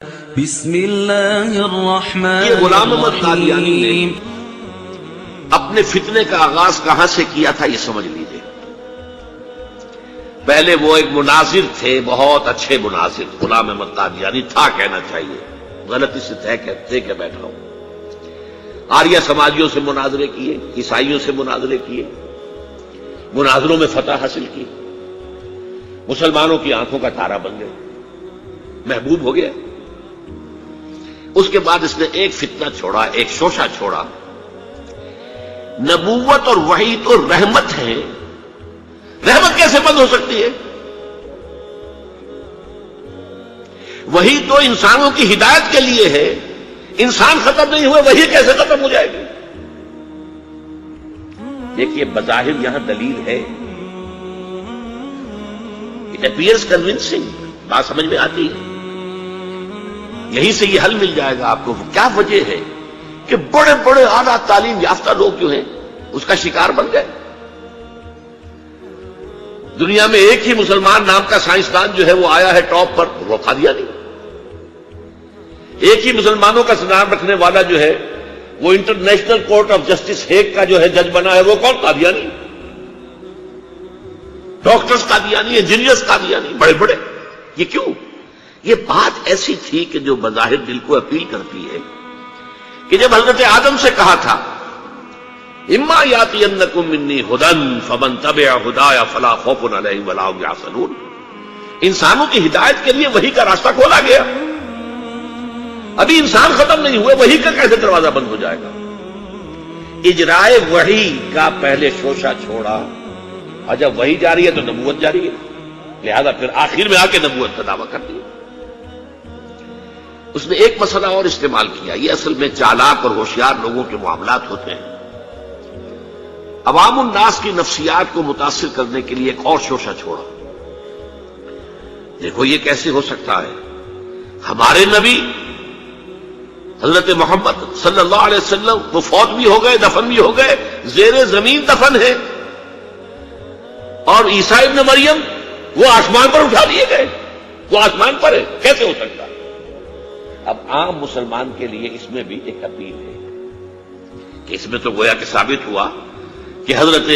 بسم اللہ الرحمن یہ غلام احمد قادیانی نے الرحیم۔ اپنے فتنے کا آغاز کہاں سے کیا تھا یہ سمجھ لیجیے۔ پہلے وہ ایک مناظر تھے، بہت اچھے مناظر، غلام احمد قادیانی تھا کہنا چاہیے، غلطی سے طے کے بیٹھا ہوں۔ آریہ سماجیوں سے مناظرے کیے، عیسائیوں سے مناظرے کیے، مناظروں میں فتح حاصل کی، مسلمانوں کی آنکھوں کا تارا بن گئے، محبوب ہو گیا۔ اس کے بعد اس نے ایک فتنہ چھوڑا، ایک شوشہ چھوڑا۔ نبوت اور وحی تو رحمت ہے، رحمت کیسے بند ہو سکتی ہے؟ وحی تو انسانوں کی ہدایت کے لیے ہے، انسان ختم نہیں ہوئے وحی کیسے ختم ہو جائے گی؟ دیکھیے بظاہر یہاں دلیل ہے، اٹ اپیئرز کنونسنگ، بات سمجھ میں آتی ہے، یہیں سے یہ حل مل جائے گا آپ کو۔ کیا وجہ ہے کہ بڑے بڑے اعلیٰ تعلیم یافتہ لوگ جو ہیں اس کا شکار بن گئے؟ دنیا میں ایک ہی مسلمان نام کا سائنسدان جو ہے وہ آیا ہے ٹاپ پر، وہ قادیانی۔ ایک ہی مسلمانوں کا نام رکھنے والا جو ہے وہ international court of justice Hague کا جو ہے جج بنا ہے، وہ کون؟ قادیانی۔ ڈاکٹرز قادیانی، انجینئرز قادیانی، بڑے بڑے۔ یہ کیوں؟ یہ بات ایسی تھی کہ جو بظاہر دل کو اپیل کرتی ہے کہ جب حضرت آدم سے کہا تھا اما یاتینکم منی ھدی فمن تبع ھدای فلا خوف علیہم ولا هم یحزنون، انسانوں کی ہدایت کے لیے وحی کا راستہ کھولا گیا۔ ابھی انسان ختم نہیں ہوئے، وحی کا کیسے دروازہ بند ہو جائے گا؟ اجرائے وحی کا پہلے شوشہ چھوڑا، اور جب وحی جاری ہے تو نبوت جاری ہے، لہذا پھر آخر میں آ کے نبوت کا دعویٰ کر دیا۔ اس نے ایک مسئلہ اور استعمال کیا، یہ اصل میں چالاک اور ہوشیار لوگوں کے معاملات ہوتے ہیں۔ عوام الناس کی نفسیات کو متاثر کرنے کے لیے ایک اور شوشہ چھوڑا۔ دیکھو یہ کیسے ہو سکتا ہے؟ ہمارے نبی حضرت محمد صلی اللہ علیہ وسلم وہ فوت بھی ہو گئے، دفن بھی ہو گئے، زیر زمین دفن ہے، اور عیسیٰ ابن مریم وہ آسمان پر اٹھا دیے گئے، وہ آسمان پر ہے، کیسے ہو سکتا؟ اب عام مسلمان کے لیے اس میں بھی ایک اپیل ہے کہ اس میں تو گویا کہ ثابت ہوا کہ حضرت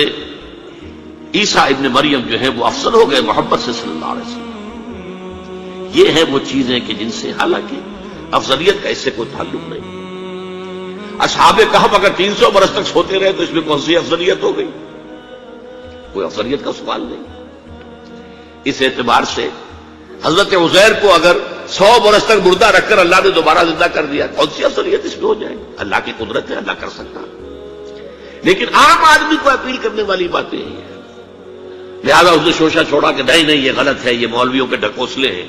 عیسیٰ ابن مریم جو ہے وہ افضل ہو گئے محمد سے صلی اللہ علیہ وسلم۔ یہ ہیں وہ چیزیں کہ جن سے حالانکہ افضلیت کا اس سے کوئی تعلق نہیں۔ اصحاب کہف اگر 300 برس تک سوتے رہے تو اس میں کون سی افضلیت ہو گئی؟ کوئی افضلیت کا سوال نہیں۔ اس اعتبار سے حضرت عزیر کو اگر 100 برس تک مردہ رکھ کر اللہ نے دوبارہ زندہ کر دیا، کون سی افضلیت اس میں ہو جائے؟ اللہ کی قدرت ہے، اللہ کر سکتا۔ لیکن عام آدمی کو اپیل کرنے والی باتیں ہیں، لہذا اس نے شوشہ چھوڑا کہ نہیں یہ غلط ہے، یہ مولویوں کے ڈھکوسلے ہیں،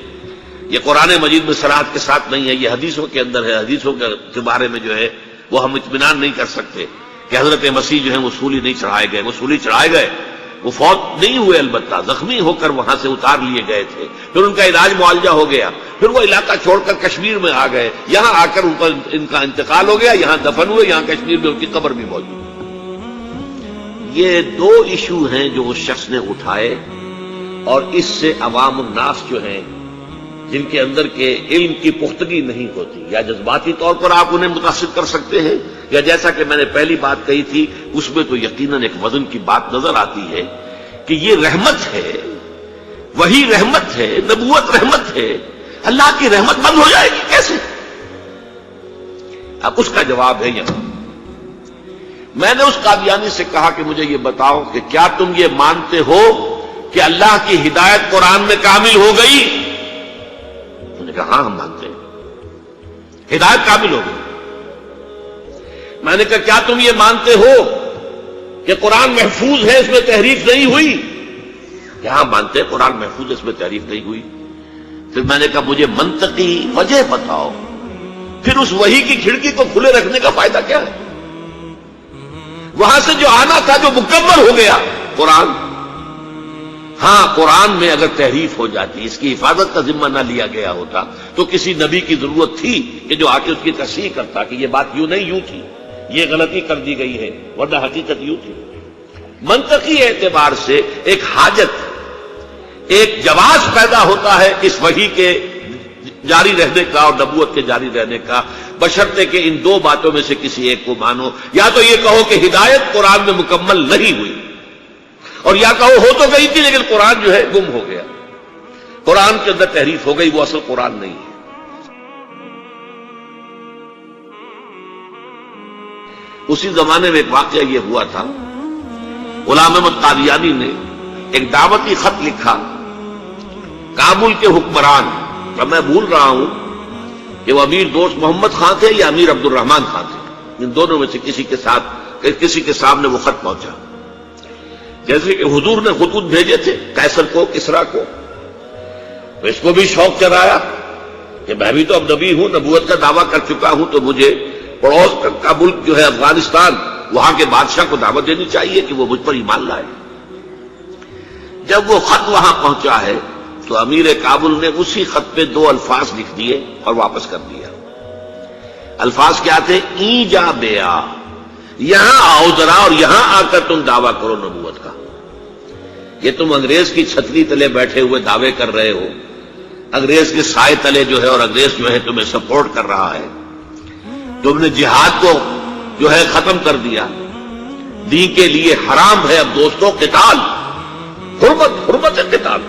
یہ قرآن مجید میں صراحت کے ساتھ نہیں ہے، یہ حدیثوں کے اندر ہے، حدیثوں کے بارے میں جو ہے وہ ہم اطمینان نہیں کر سکتے کہ حضرت مسیح جو ہے وہ سولی نہیں چڑھائے گئے، وہ سولی چڑھائے گئے، وہ فوت نہیں ہوئے، البتہ زخمی ہو کر وہاں سے اتار لیے گئے تھے، پھر ان کا علاج معالجہ ہو گیا، پھر وہ علاقہ چھوڑ کر کشمیر میں آ گئے، یہاں آ کر ان کا انتقال ہو گیا، یہاں دفن ہوئے، یہاں کشمیر میں ان کی قبر بھی موجود ہے۔ یہ دو ایشو ہیں جو اس شخص نے اٹھائے، اور اس سے عوام الناس جو ہیں جن کے اندر کے علم کی پختگی نہیں ہوتی، یا جذباتی طور پر آپ انہیں متاثر کر سکتے ہیں، یا جیسا کہ میں نے پہلی بات کہی تھی اس میں تو یقیناً ایک وزن کی بات نظر آتی ہے کہ یہ رحمت ہے، وہی رحمت ہے، نبوت رحمت ہے، اللہ کی رحمت بند ہو جائے گی کیسے؟ اب اس کا جواب ہے یہاں۔ میں نے اس قادیانی سے کہا کہ مجھے یہ بتاؤ کہ کیا تم یہ مانتے ہو کہ اللہ کی ہدایت قرآن میں کامل ہو گئی؟ انہوں نے کہا ہاں ہم مانتے ہیں، ہدایت کامل ہو گئی۔ میں نے کہا کیا تم یہ مانتے ہو کہ قرآن محفوظ ہے، اس میں تحریف نہیں ہوئی؟ کیا مانتے ہیں قرآن محفوظ ہے، اس میں تحریف نہیں ہوئی؟ پھر میں نے کہا مجھے منطقی وجہ بتاؤ، پھر اس وحی کی کھڑکی کو کھلے رکھنے کا فائدہ کیا ہے؟ وہاں سے جو آنا تھا جو مکمل ہو گیا قرآن۔ ہاں قرآن میں اگر تحریف ہو جاتی، اس کی حفاظت کا ذمہ نہ لیا گیا ہوتا تو کسی نبی کی ضرورت تھی کہ جو آ کے اس کی تصحیح کرتا کہ یہ بات یوں نہیں یوں تھی، یہ غلطی کر دی گئی ہے، ورنہ حقیقت یوں تھی۔ منطقی اعتبار سے ایک حاجت، ایک جواز پیدا ہوتا ہے اس وحی کے جاری رہنے کا اور نبوت کے جاری رہنے کا، بشرطے کہ ان دو باتوں میں سے کسی ایک کو مانو. یا تو یہ کہو کہ ہدایت قرآن میں مکمل نہیں ہوئی، اور یا کہو ہو تو گئی تھی لیکن قرآن جو ہے گم ہو گیا، قرآن کے اندر تحریف ہو گئی، وہ اصل قرآن نہیں ہے. اسی زمانے میں ایک واقعہ یہ ہوا تھا، غلام احمد قادیانی نے ایک دعوتی خط لکھا کابل کے حکمران، اب میں بھول رہا ہوں کہ وہ امیر دوست محمد خان تھے یا امیر عبد الرحمان خان تھے، ان دونوں میں سے کسی کے سامنے وہ خط پہنچا. جیسے کہ حضور نے خطوط بھیجے تھے قیصر کو، کسریٰ کو، تو اس کو بھی شوق چڑھایا کہ میں بھی تو اب نبی ہوں، نبوت کا دعویٰ کر چکا ہوں، تو مجھے پڑوس کا ملک جو ہے افغانستان، وہاں کے بادشاہ کو دعوت دینی چاہیے کہ وہ مجھ پر ایمان لائے. جب وہ خط وہاں پہنچا ہے تو امیر کابل نے اسی خط پہ 2 الفاظ لکھ دیے اور واپس کر دیا. الفاظ کیا تھے؟ ای جا بیا، یہاں آؤ ذرا اور یہاں آ کر تم دعویٰ کرو نبوت کا. یہ تم انگریز کی چھتری تلے بیٹھے ہوئے دعوے کر رہے ہو، انگریز کے سائے تلے جو ہے، اور انگریز جو ہے تمہیں سپورٹ کر رہا ہے. تم نے جہاد کو جو ہے ختم کر دیا، دین کے لیے حرام ہے اب دوستوں قتال، حرمت ہے قتال.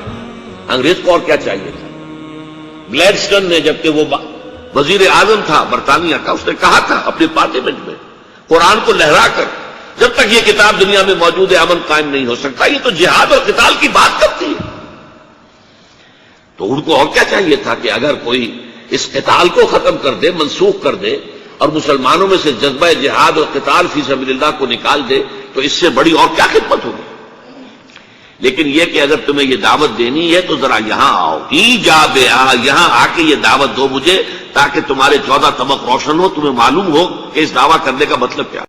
انگریز کو اور کیا چاہیے تھا؟ گلیڈسٹن نے، جبکہ وہ وزیر اعظم تھا برطانیہ کا، اس نے کہا تھا اپنے پارلیمنٹ میں قرآن کو لہرا کر، جب تک یہ کتاب دنیا میں موجود ہے امن قائم نہیں ہو سکتا. یہ تو جہاد اور قتال کی بات کرتی ہے. تو ان کو اور کیا چاہیے تھا کہ اگر کوئی اس قتال کو ختم کر دے، منسوخ کر دے، اور مسلمانوں میں سے جذبہ جہاد اور قتال فی سبیل اللہ کو نکال دے، تو اس سے بڑی اور کیا خدمت ہوگی. لیکن یہ کہ اگر تمہیں یہ دعوت دینی ہے تو ذرا یہاں آؤ، ایجاب یہاں آ کے یہ دعوت دو مجھے، تاکہ تمہارے 14 طبق روشن ہو، تمہیں معلوم ہو کہ اس دعویٰ کرنے کا مطلب کیا.